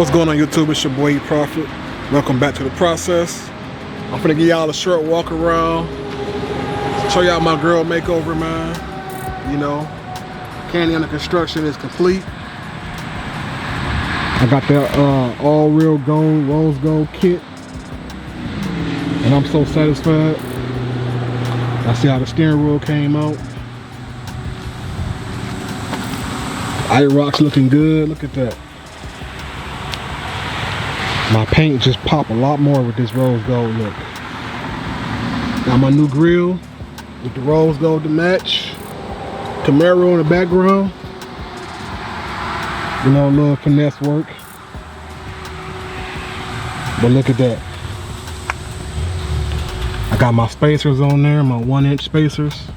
What's going on YouTube? It's your boy Eat Profit. Welcome back to the process. I'm finna give y'all a short walk around, show y'all my girl makeover, man. You know, kANDI under construction is complete. I got that all real gold, rose gold kit, and I'm so satisfied. I see how the steering wheel came out. IROC'S looking good. Look at that. My paint just popped a lot more with this rose gold look. Got my new grill with the rose gold to match. Camaro in the background. You know, a little finesse work. But look at that. I got my spacers on there, my 1-inch spacers.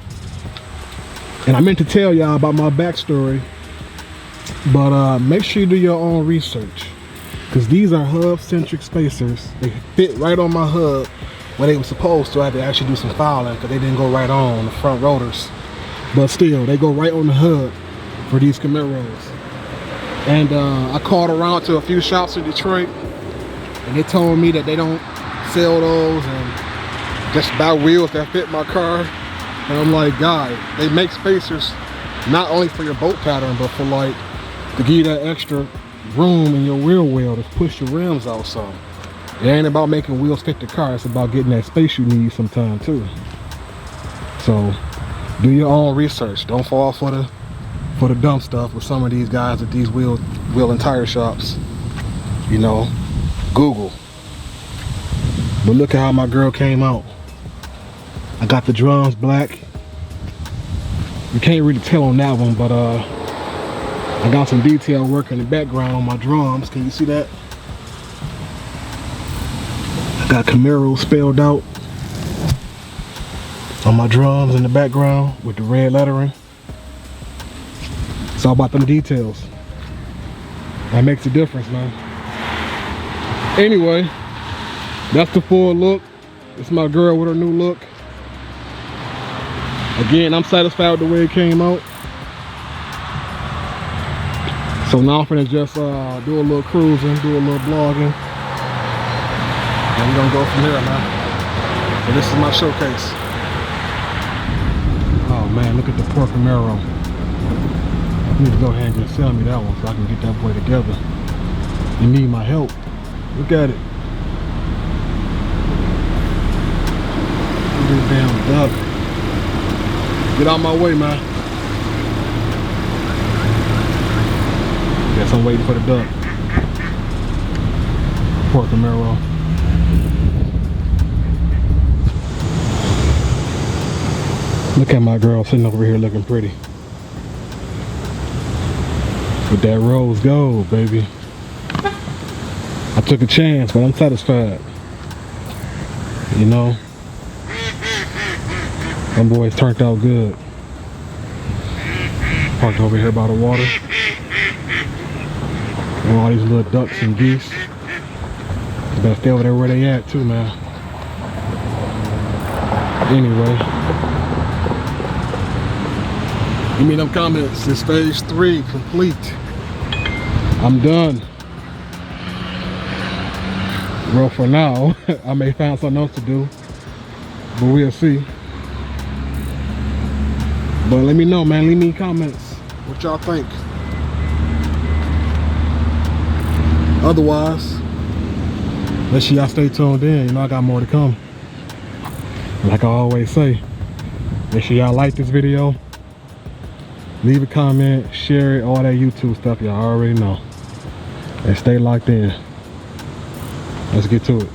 And I meant to tell y'all about my backstory, but make sure you do your own research. Because these are hub-centric spacers. They fit right on my hub where they were supposed to. I had to actually do some filing because they didn't go right on the front rotors. But still, they go right on the hub for these Camaros. And I called around to a few shops in Detroit, and they told me that they don't sell those and just buy wheels that fit my car. And I'm like, God, they make spacers not only for your boat pattern, but for like, to give you that extra room in your wheel well to push your rims out some. It ain't about making wheels fit the car, it's about getting that space you need sometime too. So do your own research. Don't fall for the dumb stuff with some of these guys at these wheel and tire shops. You know, Google. But look at how my girl came out. I got the drums black. You can't really tell on that one, but I got some detail work in the background on my drums. Can you see that? I got Camaro spelled out on my drums in the background with the red lettering. It's all about them details. That makes a difference, man. Anyway, that's the full look. It's my girl with her new look. Again, I'm satisfied with the way it came out. So now I'm finna just do a little cruising, do a little vlogging. And we're gonna go from here, man. So this is my showcase. Oh man, look at the poor Camaro. You need to go ahead and just sell me that one so I can get that boy together. You need my help. Look at it. Look at this damn duck. Get out my way, man. Guess I'm waiting for the duck. Poor Camaro. Look at my girl sitting over here looking pretty. With that rose gold, baby. I took a chance, but I'm satisfied. You know? Them boys turned out good. Parked over here by the water. And all these little ducks and geese. You better stay over there where they at too, man. Anyway. Give me them comments. It's phase 3 complete. I'm done. Well, for now, I may find something else to do, but we'll see. But let me know, man. Leave me comments what y'all think. Otherwise, make sure y'all stay tuned in. You know I got more to come. Like I always say, make sure y'all like this video. Leave a comment, share it, all that YouTube stuff y'all already know. And stay locked in. Let's get to it.